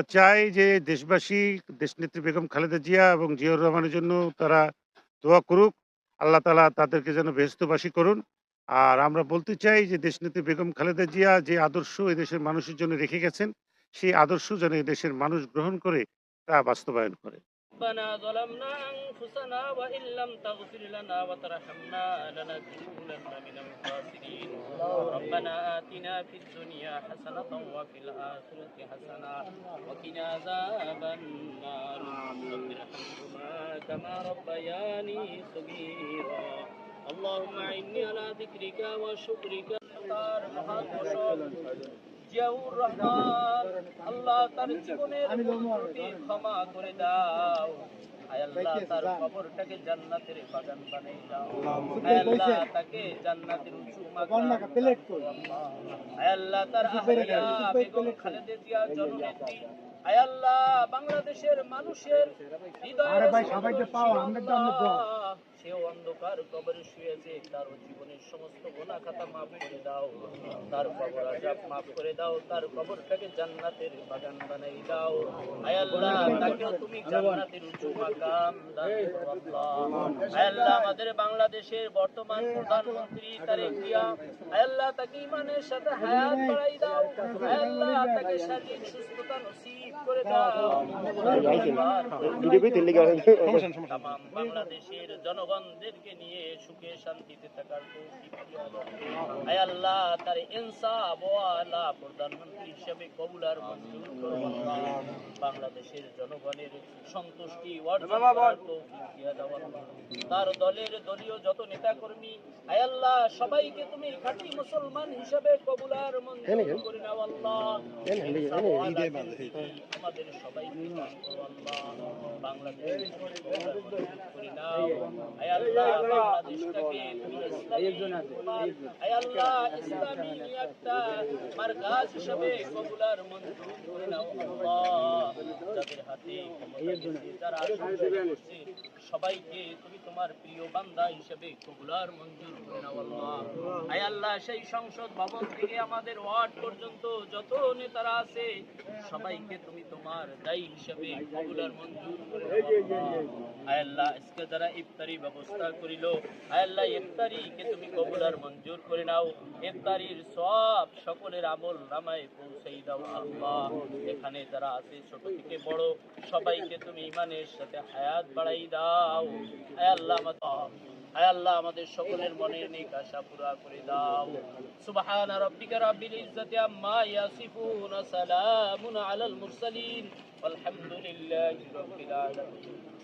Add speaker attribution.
Speaker 1: আমরা চাই যে দেশবাসী দেশনেত্রী বেগম খালেদা জিয়া এবং জিয়াউর রহমানের জন্য তারা দোয়া করুক। আল্লাহ তাআলা তাদেরকে যেন বেহেশতবাসী করুন। আর আমরা বলতে চাই যে দেশনেত্রী বেগম খালেদা জিয়া যে আদর্শ এদেশের মানুষের জন্য রেখে গেছেন, সেই আদর্শ যেন এদেশের মানুষ গ্রহণ করে তা বাস্তবায়ন করে।
Speaker 2: ربنا ظلمنا أنفسنا وإن لم تغفر لنا وترحمنا لنكونن من الخاسرين ربنا آتنا في الدنيا حسنة وفي الآخرة حسنة وقنا عذاب النار رب ارحمهما كما ربياني صغيرا اللهم أعني على ذكرك وشكرك জিয়াউর রহমান আল্লাহ তার জীবনের ত্রুটি ক্ষমা করে দাও আয় আল্লাহ তার কবরটাকে জান্নাতের বাগান বানিয়ে দাও আয় আল্লাহ তাকে জান্নাতের উঁচু মাকাম আয় আল্লাহ তার আহলিয়া বেগম খালেদা জিয়া জননেত্রী আয় আল্লাহ বাংলাদেশের মানুষের হৃদয়ের সেও অন্ধকার কবরে শুয়েছে তার জীবনের সমস্ত গুনাহ খাতা মাফ করে দাও তার কবর আযাব মাফ করে দাও তার কবরটাকে জান্নাতের বাগান বানাই দাও আয় আল্লাহ তাকে তুমি জান্নাতের উঁচু মাকাম দান করো আল্লাহ আয় আল্লাহ আমাদের বাংলাদেশের বর্তমান প্রধানমন্ত্রী তারেক জিয়া আয় আল্লাহ তাকে ঈমানের সাথে হায়াত বাড়াই দাও আয় আল্লাহ তাকে শারীরিক সুস্থতা নসিব করে দাও তামাম বাংলাদেশের জনগণদেরকে নিয়ে সুখে শান্তিতে থাকার তৌফিক দিয়া দাও আয় আল্লাহ তার ইনসাফ ওয়ালা প্রধানমন্ত্রী হিসেবে কবুল আর মঞ্জুর করো আল্লাহ বাংলাদেশের জনগণের সন্তুষ্টি অর্জন করার তৌফিক দিয়া দাও আল্লাহ তার দলের দলীয় যত নেতা কর্মী আয় আল্লাহ সবাইকে তুমি খাঁটি মুসলমান হিসেবে কবুল আর মঞ্জুর করে নাও আল্লাহ আমাদের সবাইকে দান করো আল্লাহ বাংলাদেশ করে নাও আয় আল্লাহ বাংলাদেশটাকে তুমি আয় আল্লাহ ইসলামী একটা মারকাজ হিসেবে কবুল আর মঞ্জুর করে নাও আল্লাহ যাদের হাতে যারা করছে সবাইকে তুমি তোমার প্রিয় বান্দা হিসেবে কবুল আর মঞ্জুর করে নাও আল্লাহ আয় আল্লাহ সেই সংসদ ভবন থেকে আমাদের ওয়ার্ড পর্যন্ত যত নেতারা আছে সবাইকে তুমি তোমার দায়ী হিসেবে কবুল আর মঞ্জুর করে নাও আল্লাহ আয় আল্লাহ আজকে যারা ইফতারি ব্যবস্থা করিল আয় আল্লাহ ইফতারিকে তুমি কবুল আর মঞ্জুর করে নাও ইফতারির সওয়াব সকলের আমল নামায় পৌঁছাই দাও আল্লাহ এখানে যারা আছে ছোট থেকে বড় সবাইকে তুমি ঈমানের সাথে হায়াত বাড়াই দাও আয় আল্লাহ আয় আল্লাহ আমাদের সকলের মনের নেক আশা পুরা করে দাও সুবহান রাব্বিকা রাব্বিল ইজ্জাতি আম্মা ইয়াসিফুন সালামুন আলাল মুরসালিন ওয়ালহামদুলিল্লাহি রাব্বিল আলামিন